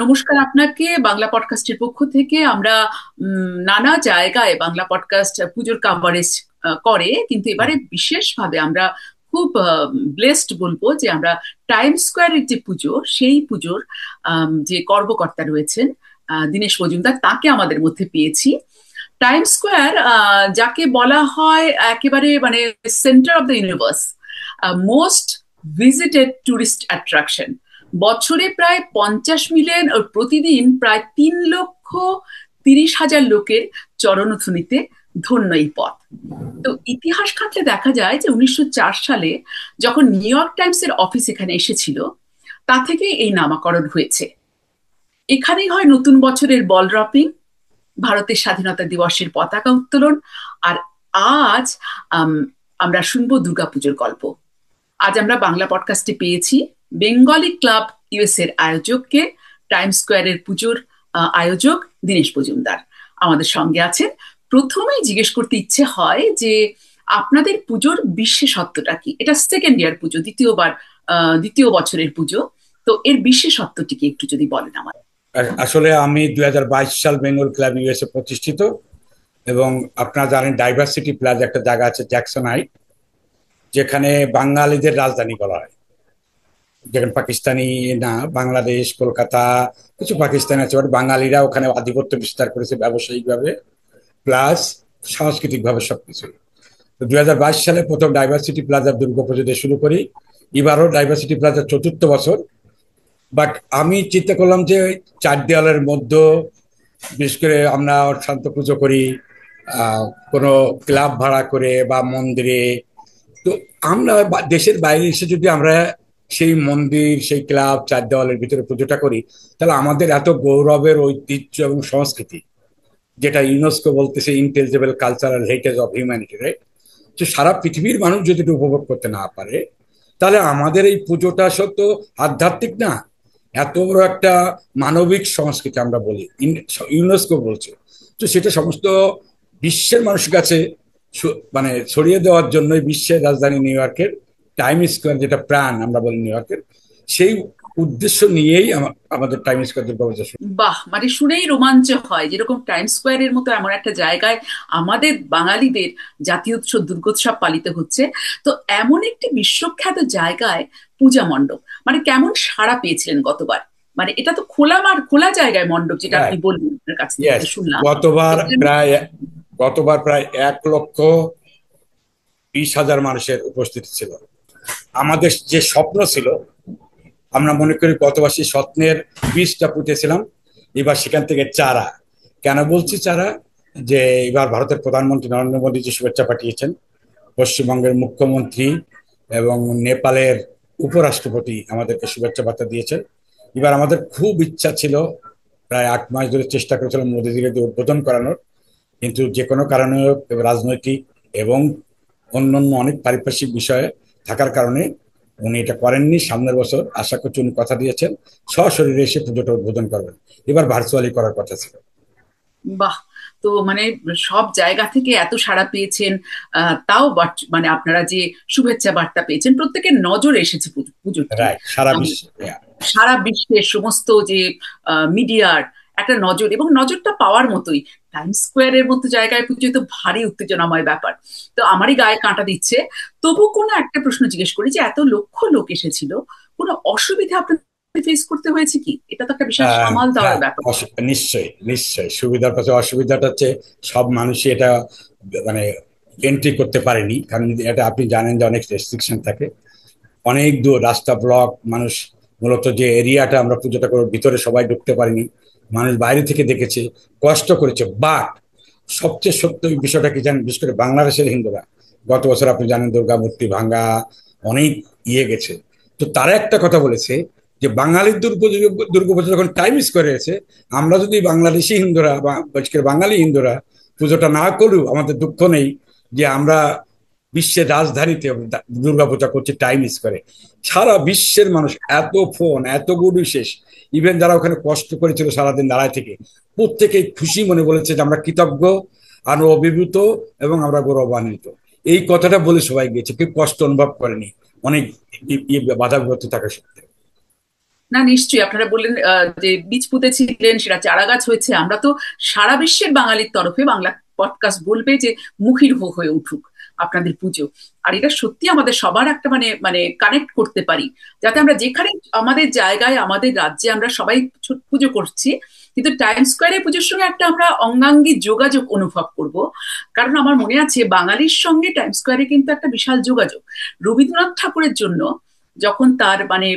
নমস্কার আপনাকে। বাংলা পডকাস্টের পক্ষ থেকে আমরা নানা জায়গায় বাংলা পডকাস্ট পুজোর কাভারেজ করে, কিন্তু এবারে বিশেষভাবে আমরা খুব ব্লেসড বলবো যে আমরা টাইম স্কোয়ারের যে পুজো, সেই পুজোর যে কর্মকর্তা রয়েছেন দীনেশ মজুমদার, তাকে আমাদের মধ্যে পেয়েছি। টাইম স্কোয়ার যাকে বলা হয় একেবারে মানে centre of the universe, most visited tourist attraction. বছরে প্রায় 50 মিলিয়ন ও প্রতিদিন প্রায় 3,30,000 লোকের চরণধ্বনিতে ধন্য এই পথ। তো ইতিহাস ঘাঁটলে দেখা যায় যে 1904 সালে যখন নিউ ইয়র্ক টাইমস এর অফিস এখানে এসেছিল, তা থেকে এই নামকরণ হয়েছে। এখানেই হয় নতুন বছরের বল ড্রপিং, ভারতের স্বাধীনতা দিবসের পতাকা উত্তোলন, আর আজ আম, আমরা শুনবো দুর্গাপুজোর গল্প। আজ আমরা বাংলা পডকাস্টে পেয়েছি বেঙ্গলি ক্লাব ইউএস এর আয়োজককে, টাইম স্কোয়ারের পুজোর আয়োজক দীনেশ মজুমদার আমাদের সঙ্গে আছেন। প্রথমেই জিজ্ঞেস করতে ইচ্ছে হয় যে আপনাদের পুজোর বিশেষত্বটা কি? এটা সেকেন্ড ইয়ার পুজো, দ্বিতীয় বছরের পুজো। তো এর বিশেষত্বটি কি একটু যদি বলেন আমার। আসলে আমি 2022 সাল বেঙ্গল ক্লাব ইউএসএ প্রতিষ্ঠিত, এবং আপনারা জানেন ডাইভার্সিটি প্লাজা একটা জায়গা আছে জ্যাকসন হাইট, যেখানে বাঙালিদের রাজধানী বলা হয়। যেখানে পাকিস্তানি না, বাংলাদেশ, কলকাতা, কিছু পাকিস্তানি আছে, বাট বাঙালিরা ওখানে আধিপত্য বিস্তার করেছে ব্যবসায়িকভাবে প্লাস সাংস্কৃতিকভাবে সবকিছু। তো 2022 সালে প্রথম ডাইভার্সিটি প্লাজার দুর্গাপুজো দিয়ে শুরু করি। এবারও ডাইভার্সিটি প্লাজার চতুর্থ বছর। বাট আমি চিন্তা করলাম যে চার দেওয়ালের মধ্যে, বিশেষ করে আমরা শান্ত পুজো করি কোনো ক্লাব ভাড়া করে বা মন্দিরে, তো আমরা দেশের বাইরে এসে যদি আমরা সেই মন্দির, সেই ক্লাব, চার দেওয়ালের ভিতরে পুজোটা করি, তাহলে আমাদের এত গৌরবের ঐতিহ্য এবং সংস্কৃতি, যেটা ইউনেস্কো বলতেছে intelligible cultural heritage of humanity, right? তো সারা পৃথিবীর মানুষ যদি এটা উপভোগ করতে না পারে, তাহলে আমাদের এই পুজোটা সত্য আধ্যাত্মিক না, এত বড় একটা মানবিক সংস্কৃতি আমরা বলি, ইউনেস্কো বলছে। তো সেটা সমস্ত বিশ্বের মানুষের কাছে মানে ছড়িয়ে দেওয়ার জন্য বিশ্বের রাজধানী নিউ ইয়র্কের টাইম স্কোয়ার, যেটা প্রাণ আমরা বলি নিউ ইয়র্কের, সেই উদ্দেশ্য নিয়েই আমাদের টাইম স্কোয়ার দুর্গাপূজা। বাহ, মানে শুনেই রোমাঞ্চ হয়, যেরকম টাইম স্কোয়ারের মতো এমন একটা জায়গায় আমাদের বাঙালিদের জাতীয় উৎসব দুর্গোৎসব পালিত হচ্ছে। তো এমন একটি বিশ্বখ্যাত জায়গায় পূজা মণ্ডপ, মানে কেমন সাড়া পেয়েছিলেন গতবার? মানে এটা তো খোলা জায়গায় মণ্ডপ, যেটা আপনি বললেন, আপনার কাছ থেকে ইয়েস, যেটা শুনলাম। গতবার প্রায় গতবার প্রায় 1,20,000 মানুষের উপস্থিতি ছিল। আমাদের যে স্বপ্ন ছিল, আমরা মনে করি গতবার সেই স্বপ্নের বীজটা পুঁতেছিলাম, এবার সেখান থেকে চারা। কেন বলছি চারা? যে এবার ভারতের প্রধানমন্ত্রী নরেন্দ্র মোদী যে শুভেচ্ছা পাঠিয়েছেন, পশ্চিমবঙ্গের মুখ্যমন্ত্রী এবং নেপালের উপরাষ্ট্রপতি আমাদেরকে শুভেচ্ছা বার্তা দিয়েছেন। এবার আমাদের খুব ইচ্ছা ছিল, প্রায় 8 মাস ধরে চেষ্টা করেছিলাম মোদীজিকে দিয়ে উদ্বোধন করানোর, কিন্তু যে কোনো কারণে, রাজনৈতিক এবং অন্যান্য অনেক পারিপার্শ্বিক বিষয়ে থাকার কারণে উনি এটা করেননি। সামনের বছর আশা করছি, উনি কথা দিয়েছেন সশরীরে এসে পুজোটা উদ্বোধন করবেন। এবার ভার্চুয়ালি করার কথা ছিল। বাহ, তো মানে সব জায়গা থেকে এত সাড়া পেয়েছেন। তাও মানে আপনারা যে শুভেচ্ছা বার্তা পেয়েছেন, প্রত্যেকের নজর এসেছে পুজোটি। রাইট, সারা আম, বিশ্বে। সারা বিশ্বের সমস্ত যে মিডিয়ার একটা নজর, এবং নজরটা পাওয়ার মতোই। টাইম স্কোয়ারের মতো জায়গায় পুজো তো ভারী উত্তেজনাময় ব্যাপার। তো আমারই গায়ে কাঁটা দিচ্ছে। তবু কোনো একটা প্রশ্ন জিজ্ঞেস করি, যে এত লক্ষ লোক এসেছিল, কোনো অসুবিধা আপনাদের ফেস করতে হয়েছে কি? এটা তো একটা বিশাল সামাল দেওয়ার হ্যাঁ, ব্যাপার। নিশ্চয়ই নিশ্চয়ই সুবিধার পাশে অসুবিধাটা হচ্ছে সব মানুষই এটা মানে এন্ট্রি করতে পারেনি, কারণ এটা আপনি জানেন যে অনেক রেস্ট্রিকশন থাকে, অনেক দূর রাস্তা ব্লক। মানুষ মূলত যে এরিয়াটা আমরা পুজোটা করে ভিতরে সবাই ঢুকতে পারিনি, মানুষ বাইরে থেকে দেখেছে, কষ্ট করেছে। বাট সবচেয়ে সত্য বিষয়টা কি জানেন? বিশেষ করে বাংলাদেশের হিন্দুরা, গত বছর আপনি জানেন দুর্গা মূর্তি ভাঙা অনেক গেছে। তো তারা একটা কথা বলেছে যে বাঙালির দুর্গাপুজো যখন টাইম স্কোয়ারে হয়েছে, আমরা যদি বাংলাদেশি হিন্দুরা বা বিশেষ করে বাঙালি হিন্দুরা পুজোটা না করেও আমাদের দুঃখ নেই যে আমরা বিশ্বের রাজধানীতে দুর্গাপূজা করছি টাইম স্কোয়ারে। সারা বিশ্বের মানুষ, এত ফোন, এত গুড উইশেস, ইভেন যারা ওখানে কষ্ট করেছিল সারাদিন দাঁড়ায় থেকে, প্রত্যেকেই খুশি মনে বলেছে যে আমরা কৃতজ্ঞ, আমরা অভিভূত এবং আমরা গৌরবান্বিত। এই কথাটা বলে সবাই গিয়েছে, কেউ কষ্ট অনুভব করেনি, অনেক বাধা বিপত্তি থাকা সত্ত্বেও। না, নিশ্চয়ই আপনারা বললেন যে বীজ পুঁতেছিলেন, সেটা চারা গাছ হয়েছে। আমরা তো সারা বিশ্বের বাঙালির তরফে বাংলা পডকাস্ট বলবে যে মুখির হয়ে উঠুক আপনাদের পুজো। আর এটা সত্যি আমাদের সবার একটা মানে মানে কানেক্ট করতে পারি, যাতে আমরা যেখানে আমাদের জায়গায় আমাদের রাজ্যে আমরা সবাই পুজো করছি, কিন্তু টাইম স্কোয়ারে পুজোর সঙ্গে একটা আমরা অঙ্গাঙ্গী যোগাযোগ অনুভব করব। কারণ আমার মনে আছে বাঙালির সঙ্গে টাইম স্কোয়ারে কিন্তু একটা বিশাল যোগাযোগ। রবীন্দ্রনাথ ঠাকুরের জন্য যখন তার মানে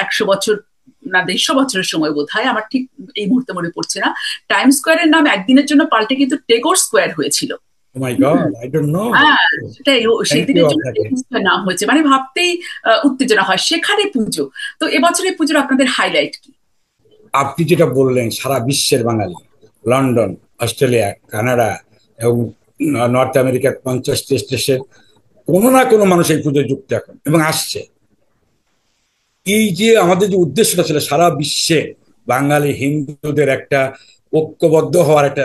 100 বছর না 150 বছরের সময় বোধ হয়, আমার ঠিক এই মুহূর্তে মনে পড়ছে না, টাইম স্কোয়ারের নাম একদিনের জন্য পাল্টে কিন্তু টেগোর স্কোয়ার হয়েছিল। Oh my hmm. God, I don't know. হ্যাঁ, সেটাই সেই থ্যাংক ইউ দিনের জন্য আপনাকে। টেগোর স্কোয়ার নাম হয়েছে, মানে ভাবতেই উত্তেজনা হয়। সেখানে পুজো। তো এবছরের পুজোর আপনাদের হাইলাইট কি? আপনি যেটা বললেন সারা বিশ্বের বাঙালি, লন্ডন, অস্ট্রেলিয়া, কানাডা এবং নর্থ আমেরিকার 50 দেশের কোনো না কোনো মানুষ এই পুজোয় যুক্ত এখন এবং আসছে। এই যে আমাদের যে উদ্দেশ্যটা ছিল সারা বিশ্বে বাঙালি হিন্দুদের একটা ঐক্যবদ্ধ হওয়ার একটা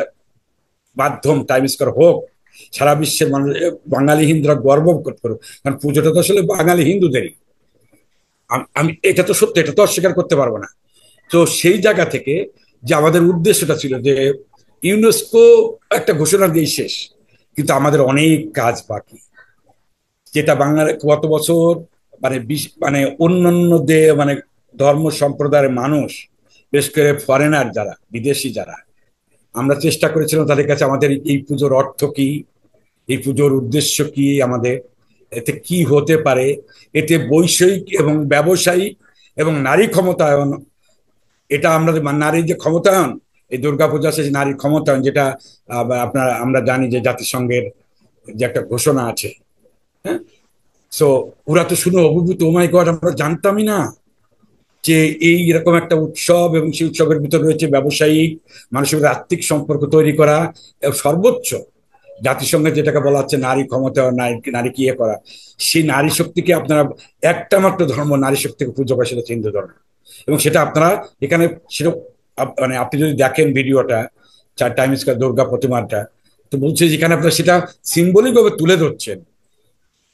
মাধ্যম টাইম স্কোয়ার হোক, সারা বিশ্বের মানুষ বাঙালি হিন্দুরা গর্ব করতে পারবে, কারণ পুজোটা তো আসলে বাঙালি হিন্দুদেরই। আমি এটা তো সত্যি, এটা তো অস্বীকার করতে পারবো না। তো সেই জায়গা থেকে যে আমাদের উদ্দেশ্যটা ছিল যে ইউনেস্কো একটা ঘোষণা দিয়ে শেষ, কিন্তু আমাদের অনেক কাজ বাকি, যেটা বাংলার গত বছর মানে মানে অন্যান্য মানে ধর্ম সম্প্রদায়ের মানুষ, বিশেষ করে ফরেনার যারা, বিদেশি যারা, আমরা চেষ্টা করেছিলাম তাদের কাছে আমাদের এই পুজোর অর্থ কি, এই পুজোর উদ্দেশ্য কি, আমাদের এতে কি হতে পারে, এতে বৈষয়িক এবং ব্যবসায়িক এবং নারী ক্ষমতায়ন, এটা আমরা নারীর যে ক্ষমতায়ন, এই দুর্গাপূজা শেষে নারীর ক্ষমতায়ন, যেটা আপনারা আমরা জানি যে জাতিসংঘের যে একটা ঘোষণা আছে। হ্যাঁ, সো ওরা তো শুনে অভিভূত, ও মাই গড, আমরা জানতামই না যে এই এরকম একটা উৎসব এবং সেই উৎসবের ভিতরে রয়েছে ব্যবসায়িক মানুষের আর্থিক সম্পর্ক তৈরি করা এবং সর্বোচ্চ জাতিসংঘে যেটাকে বলা হচ্ছে নারী ক্ষমতা, নারীকে ইয়ে করা, সেই নারী শক্তিকে আপনারা একটা মাত্র ধর্ম নারী শক্তিকে পুজো করে, সেটা হিন্দু ধর্ম। এবং সেটা আপনারা এখানে সেটা মানে আপনি যদি দেখেন ভিডিওটা, চার টাইম স্কয়ার দুর্গা প্রতিমাটা, তো বলছে যেখানে আপনারা সেটা সিম্বলিক ভাবে তুলে ধরছেন।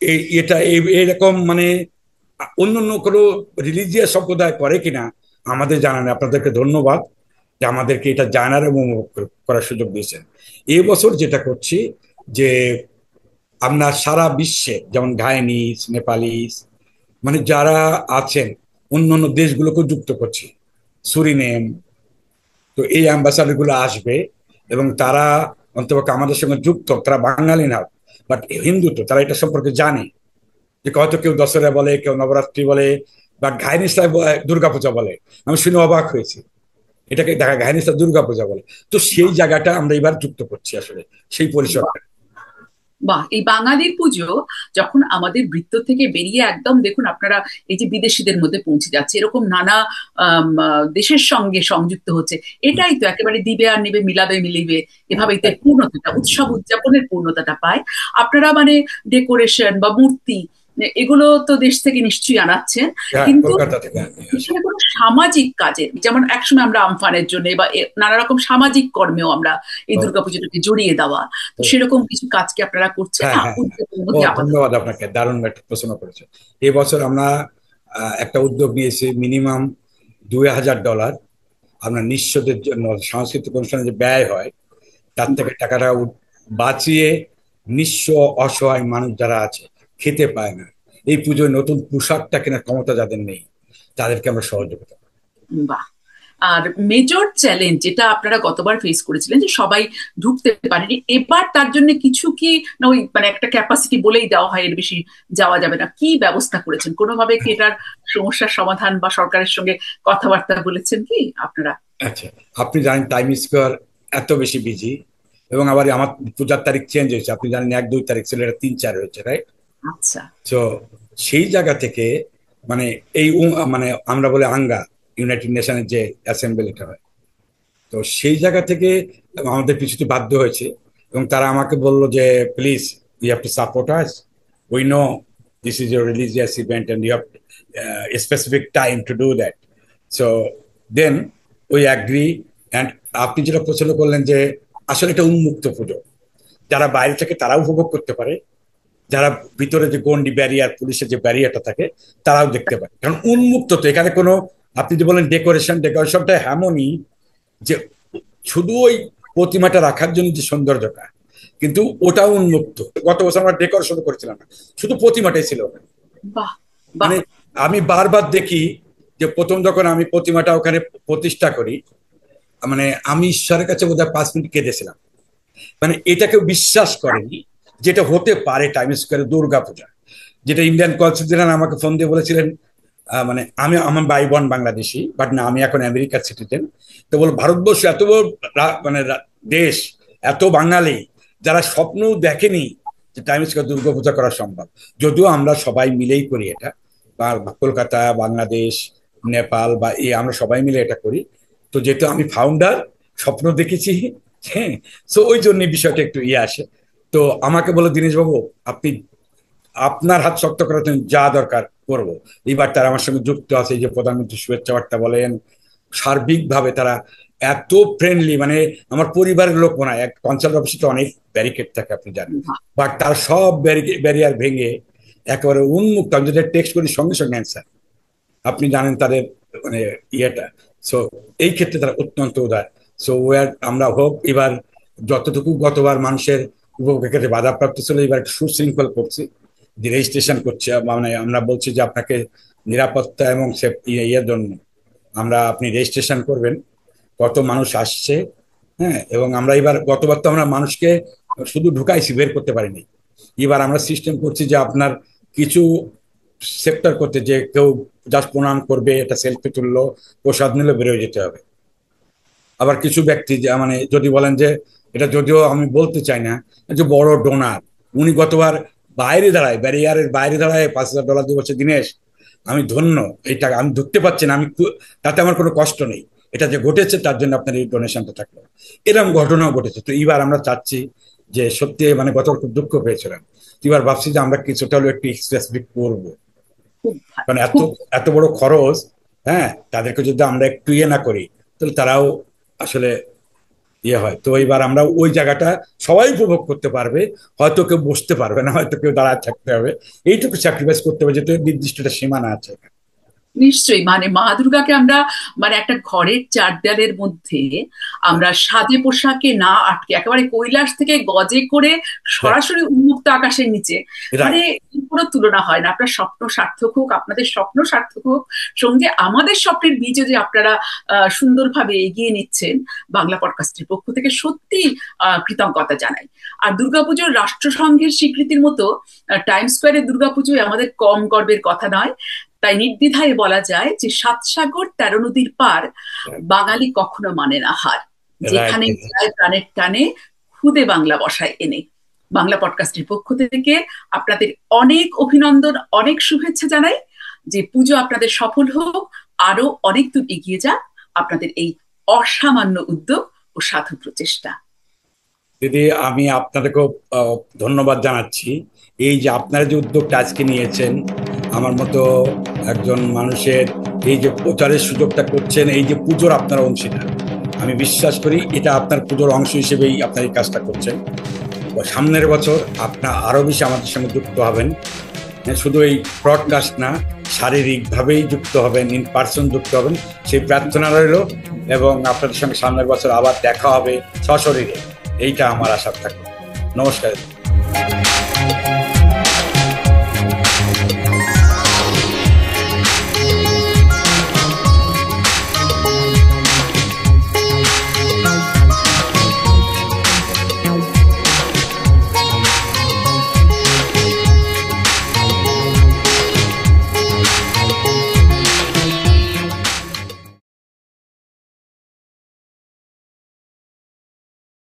এই এটা এরকম মানে অন্য অন্য কোনো রিলিজিয়াস সম্প্রদায় করে কিনা আমাদের জানা নেই। আপনাদেরকে ধন্যবাদ যে আমাদেরকে এটা জানার এবং করার সুযোগ দিয়েছেন। এবছর যেটা করছি যে আমরা সারা বিশ্বে যেমন ঘাইনিজ, নেপালিজ, মানে যারা আছেন অন্য অন্য দেশগুলোকেও যুক্ত করছি, সুরিনেম, তো এই অ্যাম্বাসাডার গুলো আসবে এবং তারা অন্তত আমাদের সঙ্গে যুক্ত, তারা বাঙালি না বাট হিন্দু, তো তারা এটা সম্পর্কে জানে যে হয়তো কেউ দশরা বলে, কেউ নবরাত্রি বলে, বা ঘাইনিসরা দুর্গাপূজা বলে। আমি শুনে অবাক হয়েছি, এটাকে দেখা ঘাইনিসরা দুর্গাপূজা বলে। তো সেই জায়গাটা আমরা এবার যুক্ত করছি আসলে, সেই পরিসরটা। বাহ, এই বাঙালির পুজো যখন আমাদের বৃত্ত থেকে বেরিয়ে একদম দেখুন আপনারা এই যে বিদেশিদের মধ্যে পৌঁছে যাচ্ছে, এরকম নানা দেশের সঙ্গে সংযুক্ত হচ্ছে, এটাই তো একেবারে দিবে আর নিবে মিলাবে মিলিবে, এভাবেই তো এর পূর্ণতাটা, উৎসব উদযাপনের পূর্ণতাটা পায়। আপনারা মানে ডেকোরেশন বা মূর্তি এগুলো তো দেশ থেকে নিশ্চয়ই আনাচ্ছেন, হ্যাঁ, কিন্তু কলকাতা থেকে আসে। এখানে কোনো সামাজিক কাজের, যেমন একসময় আমরা আমফানের জন্য বা নানা রকম সামাজিক কর্মেও আমরা এই ও, দুর্গাপুজোটাকে জড়িয়ে দেওয়া, তো ও, সেরকম কিছু কাজ কি আপনারা করছেন হ্যাঁ না হ্যাঁ হ্যাঁ। উদ্যোগের ও, মধ্যে আপাতত? ধন্যবাদ আপনাকে, দারুণ একটা প্রশ্ন করেছে। এবছর আমরা একটা উদ্যোগ নিয়েছি, মিনিমাম $2000 আমরা নিঃস্বদের জন্য সাংস্কৃতিক অনুষ্ঠানে যে ব্যয় হয় তার থেকে টাকাটা বাঁচিয়ে নিঃস্ব অসহায় মানুষ যারা আছে, খেতে পায় না, এই পুজোয় নতুন পোশাকটা কেনার ক্ষমতা যাদের নেই, তাদেরকে আমরা সহযোগিতা করি। বাহ। আর মেজর চ্যালেঞ্জ যেটা আপনারা গতবার ফেস করেছিলেন যে সবাই ঢুকতে পারেনি, এবার তার জন্য কিছু কি না ওই মানে একটা ক্যাপাসিটি বলেই দেওয়া হয় এর বেশি যাওয়া যাবে না, কি ব্যবস্থা করেছেন? কোনোভাবে কি এটার সমস্যার সমাধান বা সরকারের সঙ্গে কথাবার্তা বলেছেন কি আপনারা? আচ্ছা, আপনি জানেন টাইম স্কোয়ার এত বেশি বিজি, এবং আবার আমার পূজার তারিখ চেঞ্জ হয়েছে, আপনি জানেন 1-2 তারিখ ছিল, এটা 3-4 হয়েছে, রাইট? আচ্ছা। তো সেই জায়গা থেকে মানে এই মানে আমরা বলে আঙ্গা, ইউনাইটেড নেশনের যে অ্যাসেম্বলিটা হয়, তো সেই জায়গা থেকে আমাদের পিছুতে বাধ্য হয়েছে। এবং তারা আমাকে বলল যে please you have to support us, we know this is your religious event and you have specific time to do that. So then we agree. And আপনি যেটা প্রশ্ন করলেন যে আসলে এটা উন্মুক্ত পুজো, যারা বাইরে থেকে তারাও উপভোগ করতে পারে, যারা ভিতরে যে গন্ডি ব্যারিয়ার, পুলিশের যে ব্যারিয়ারটা থাকে, তারাও দেখতে পারে, কারণ উন্মুক্ত, তো এখানে কোনো আপনি যে বলেন ডেকোরেশনটা এমনই যে শুধু ওই প্রতিমাটা রাখার জন্য যে সৌন্দর্যটা, কিন্তু ওটাও উন্মুক্ত। গত বছর আমরা ডেকোরেশন করেছিলাম না, শুধু প্রতিমাটাই ছিল। মানে আমি বারবার দেখি যে প্রথম যখন আমি প্রতিমাটা ওখানে প্রতিষ্ঠা করি, মানে আমি ঈশ্বরের কাছে বোধহয় 5 মিনিট কেঁদেছিলাম। মানে এটা কেউ বিশ্বাস করেনি যেটা হতে পারে টাইম স্কোয়ারে দুর্গাপূজা, যেটা ইন্ডিয়ান কনসুলেট আমাকে ফোন দিয়ে বলেছিলেন, মানে আমার ভাই বোন বাংলাদেশি, বাট না আমি এখন আমেরিকার সিটিজেন। তো বল ভারতবর্ষ এত বড় মানে দেশ, এত বাঙালি যারা স্বপ্ন দেখেনি যে টাইম স্কোয়ার দুর্গাপূজা করা সম্ভব, যদিও আমরা সবাই মিলেই করি এটা, বা কলকাতা, বাংলাদেশ, নেপাল বা আমরা সবাই মিলে এটা করি। তো যেহেতু আমি ফাউন্ডার, স্বপ্ন দেখেছি, হ্যাঁ, সো ওই জন্য বিষয়টা একটু আসে। তো আমাকে বলে, দীনেশ বাবু আপনি আপনার হাত শক্ত করার জন্য যা দরকার করবো। এইবার তারা আমার সঙ্গে যুক্ত আছে, এই যে প্রধানমন্ত্রী শুভেচ্ছা বার্তা বলেন, সার্বিকভাবে তারা এত ফ্রেন্ডলি, মানে আমার পরিবারের লোক মনে হয়। এক কনসাল্ট অফিসে তো অনেক ব্যারিকেড থাকে আপনি জানেন, বাট তার সব ব্যারিয়ার ভেঙে একেবারে উন্মুক্ত। আমি যেটা টেক্সট করি সঙ্গে সঙ্গে অ্যান্সার, আপনি জানেন তাদের মানে ইয়েটা। সো এই ক্ষেত্রে তারা অত্যন্ত উদার। সো আমরা হোক এবার যতটুকু গতবার মানুষের উপভোগের বাধাপ্রাপ্ত ছিল, এবার একটু সুশৃঙ্খল করছি, যে রেজিস্ট্রেশন করছে। মানে আমরা বলছি যে আপনাকে নিরাপত্তা এবং ইয়ের জন্য আপনি রেজিস্ট্রেশন করবেন কত মানুষ আসছে। হ্যাঁ, এবং আমরা এবার গতবার তো আমরা মানুষকে শুধু ঢুকাইছি, বের করতে পারিনি। এবার আমরা সিস্টেম করছি যে আপনার কিছু সেক্টর করতে, যে কেউ জাস্ট প্রণাম করবে, এটা সেলফি তুললো, প্রসাদ নিলে বেরোয় যেতে হবে। আবার কিছু ব্যক্তি মানে যদি বলেন যে, এটা যদিও আমি বলতে চাই না, যে বড় ডোনার, উনি গতবার বাইরে দাঁড়ায়, ব্যারিয়ারের বাইরে দাঁড়ায় $5,000 দিয়ে বলছে, দীনেশ আমি ধন্য, এই টাকা আমি ধরতে পারছি না, আমি তাতে আমার কোনো কষ্ট নেই, এটা যে ঘটেছে তার জন্য আপনার এই ডোনেশনটা থাকলো। এরকম ঘটনাও ঘটেছে। তো এবার আমরা চাচ্ছি যে সত্যি, মানে গত খুব দুঃখ পেয়েছিলাম, এবার ভাবছি যে আমরা কিছুটা হলেও একটু স্পেসিফিক করবো, কারণ এত এত বড় খরচ, হ্যাঁ, তাদেরকে যদি আমরা একটু না করি তাহলে তারাও আসলে হয়। তো এবার আমরা ওই জায়গাটা সবাই উপভোগ করতে পারবে, হয়তো কেউ বসতে পারবে না, হয়তো কেউ দাঁড়ায় থাকতে হবে, এইটুকু স্যাক্রিফাইস করতে হবে, যেহেতু নির্দিষ্ট একটা সীমানা আছে। নিশ্চয়ই, মানে মা দুর্গাকে আমরা মানে একটা ঘরের চার দেয়ালের মধ্যে আমরা সাজে পোশাকে না আটকে একেবারে কৈলাস থেকে গজে করে সরাসরি উন্মুক্ত আকাশের নিচে, মানে কোনো তুলনা হয় না। আপনার স্বপ্ন সার্থক হোক, আপনাদের স্বপ্ন সার্থক হোক, সঙ্গে আমাদের স্বপ্নের বীজও যে আপনারা সুন্দরভাবে এগিয়ে নিচ্ছেন, বাংলা পডকাস্টের পক্ষ থেকে সত্যি কৃতজ্ঞতা জানাই। আর দুর্গাপুজোর রাষ্ট্রসংঘের স্বীকৃতির মতো টাইম স্কোয়ারের দুর্গাপুজোয় আমাদের কম গর্বের কথা নয়। তাই নির্দ্বিধায় বলা যায় যে 7 সাগর 13 নদীর পার, বাঙালি কখনো মানে না হার, যেখানে যায় প্রাণের টানে, খুদে বাংলা বসায় এনে। বাংলা পডকাস্টের পক্ষ থেকে আপনাদের অনেক অভিনন্দন, অনেক শুভেচ্ছা জানাই, যে পুজো আপনাদের সফল হোক, আরো অনেক দূর এগিয়ে যাক আপনাদের এই অসামান্য উদ্যোগ ও সাধু প্রচেষ্টা। দিদি, আমি আপনাদেরকেও ধন্যবাদ জানাচ্ছি। এই যে আপনারা যে উদ্যোগটা আজকে নিয়েছেন, আমার মতো একজন মানুষের এই যে প্রচারের সুযোগটা করছেন, এই যে পুজোর আপনার অংশীদার, আমি বিশ্বাস করি এটা আপনার পুজোর অংশ হিসেবেই আপনার এই কাজটা করছেন। সামনের বছর আপনার আরো বেশি আমাদের সঙ্গে যুক্ত হবেন, শুধু এই ব্রডকাস্ট না, শারীরিকভাবেই যুক্ত হবেন, ইন পার্সন যুক্ত হবেন, সেই প্রার্থনা রইল। এবং আপনাদের সঙ্গে সামনের বছর আবার দেখা হবে সশরীরে, এইটা আমার আশা থাকবে। নমস্কার।